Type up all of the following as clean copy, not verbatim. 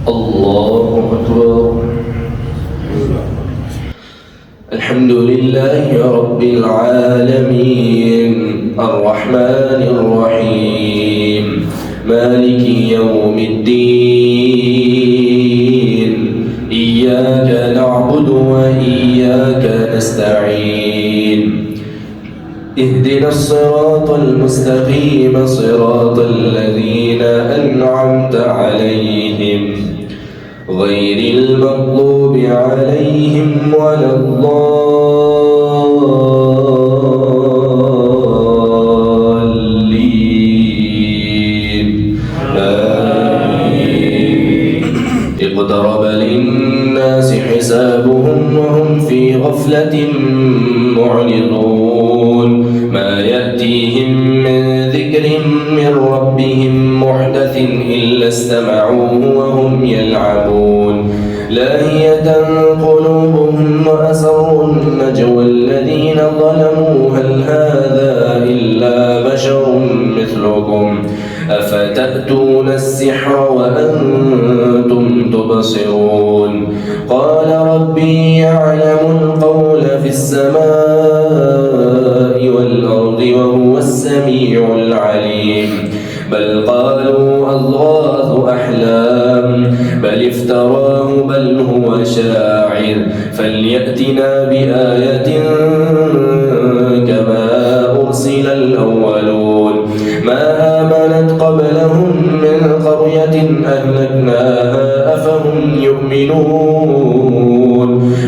الله أكبر. الحمد لله رب العالمين الرحمن الرحيم مالك يوم الدين إياك نعبد وإياك نستعين اهدنا الصراط المستقيم صراط الذين أنعمت عليهم غير المغضوب عليهم ولا الضالين آمين. اقترب للناس حسابهم وهم في غفلة معرضون ما يأتيهم من ذكر من ربهم محدث إلا استمعوه وهم يلعبون لاهية قلوبهم وأسروا النجوى الذين ظلموا هل هذا إلا بشر مثلكم أفتأتون السحر وأنتم تبصرون قال ربي يعلم القول في السماء والأرض وهو السميع العليم بل قالوا أضغاث أحلام بل افتراه بل هو شاعر فليأتنا بآية كما أرسل الأولون ما آمنت قبلهم من قرية أهلكناها أفهم يؤمنون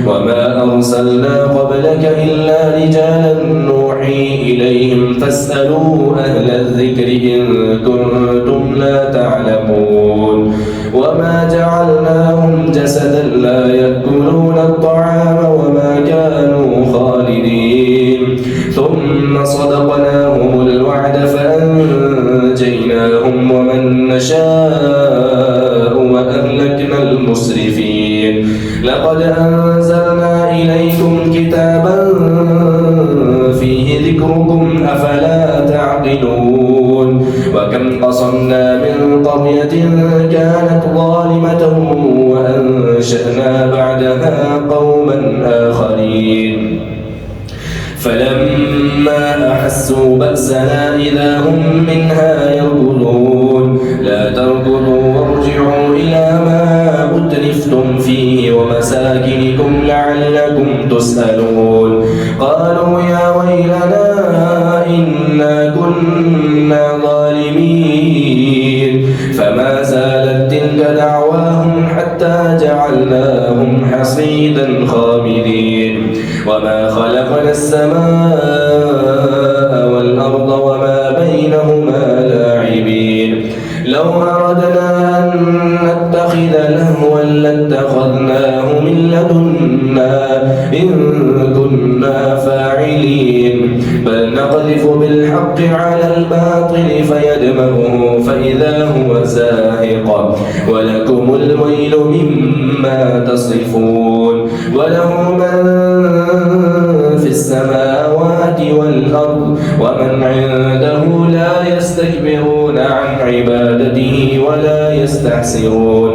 وما أرسلنا قبلك إلا رجالا نوحي إليهم فاسألوا أهل الذكر إن كنتم لا تعلمون وما جعلناهم جسدا لا يأكلون الطعام وما كانوا خالدين ثم صدقناهم الوعد فأنجيناهم ومن نشاء وأهلكنا المسرفين لقد أنزلنا إليكم كتابا فيه ذكركم أفلا تعقلون وكم قصمنا من قرية كانت ظالمة وأنشأنا بعدها قوما آخرين فلما أحسوا بأسنا إذا هم منها يركضون لا تركضوا وارجعوا إلى ما أترفتم فيه ومساكنكم لعلكم تسألون قالوا يا ويلنا إنا كنا ظالمين فما زالت تلك دعواهم حتى جعلناهم حصيدا خامدين وما خلقنا السماء والأرض وما بينهما لاعبين لو أردنا أن نتخذ لهوا لاتخذناه من لدنا إن كنا فاعلين بل نقذف بالحق على الباطل فيدمغه فإذا هو زاهق ولكم الويل مما تصفون وله من في السماوات والأرض ومن عنده لا يستكبرون عن عبادته ولا يستحسرون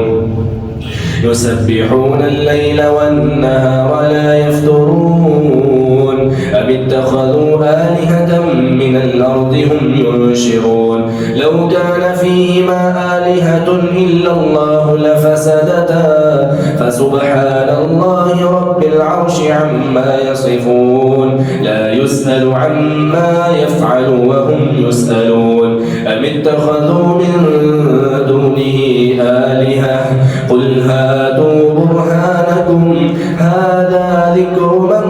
يسبحون الليل والنهار لا يفترون أم اتخذوا آلهة من الأرض هم ينشرون لو كان فيهما آلهة إلا الله لفسدتا فسبحان الله رب العرش عما يصفون لا يسأل عما يفعل وهم يسألون أم اتخذوا من دونه آلهة قل هاتوا برهانكم هذا ذكر من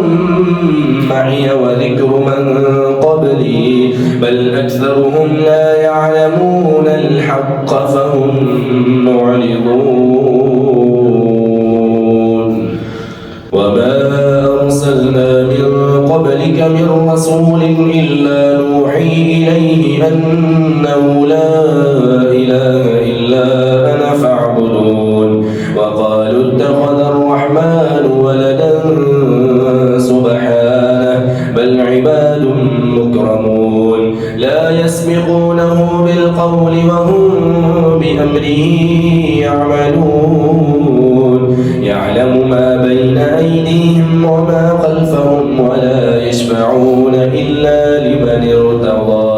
معي وذكر من قبلي بل أكثرهم لا يعلمون الحق فهم معرضون وما أرسلنا من قبلك من رسول إلا نوحي إليه أنه لا إله إلا أنا فاعبدون وقالوا اتخذ الرحمن ولدا سبحانه بل عباد مكرمون لا يسبقونه بالقول وهم بأمره يعملون يعلم ما بين أيديهم وما خلفهم ولا يشفعون إلا لمن ارتضى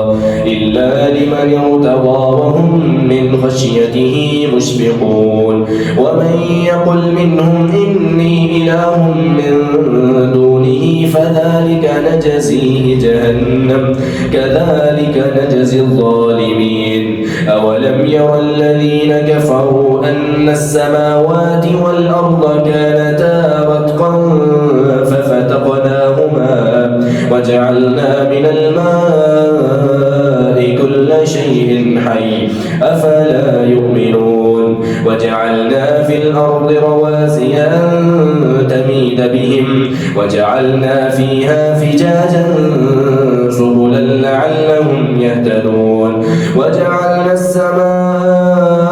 وهم من خشيته مشفقون ومن يقل منهم إني إله من دونه فذلك نجزيه جهنم كذلك نجزي الظالمين أولم ير الذين كفروا أن السماوات والأرض كانتا رتقا ففتقناهما وجعلنا من الماء كل شيء حي أفلا يؤمنون وجعلنا في الأرض رواسي أن تميد بهم وجعلنا فيها فجاجا سبلا لعلهم يهتدون وجعلنا السماء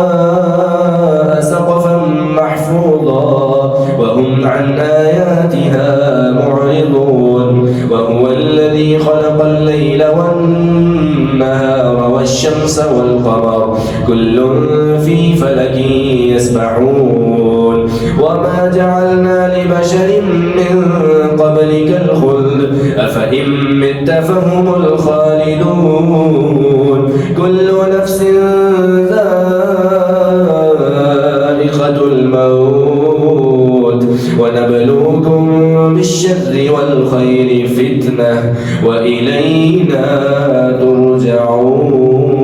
سقفا محفوظا وهم عن آياتها معرضون وهو الذي خلق الليل والنهار والشمس والقمر كل في فلك يسبحون وما جعلنا لبشر من قبلك الخلد أفإن مت فهم الخالدون كل نفس ذائقة الموت ونبلوكم بالشر والخير فتنة وإلينا ترجعون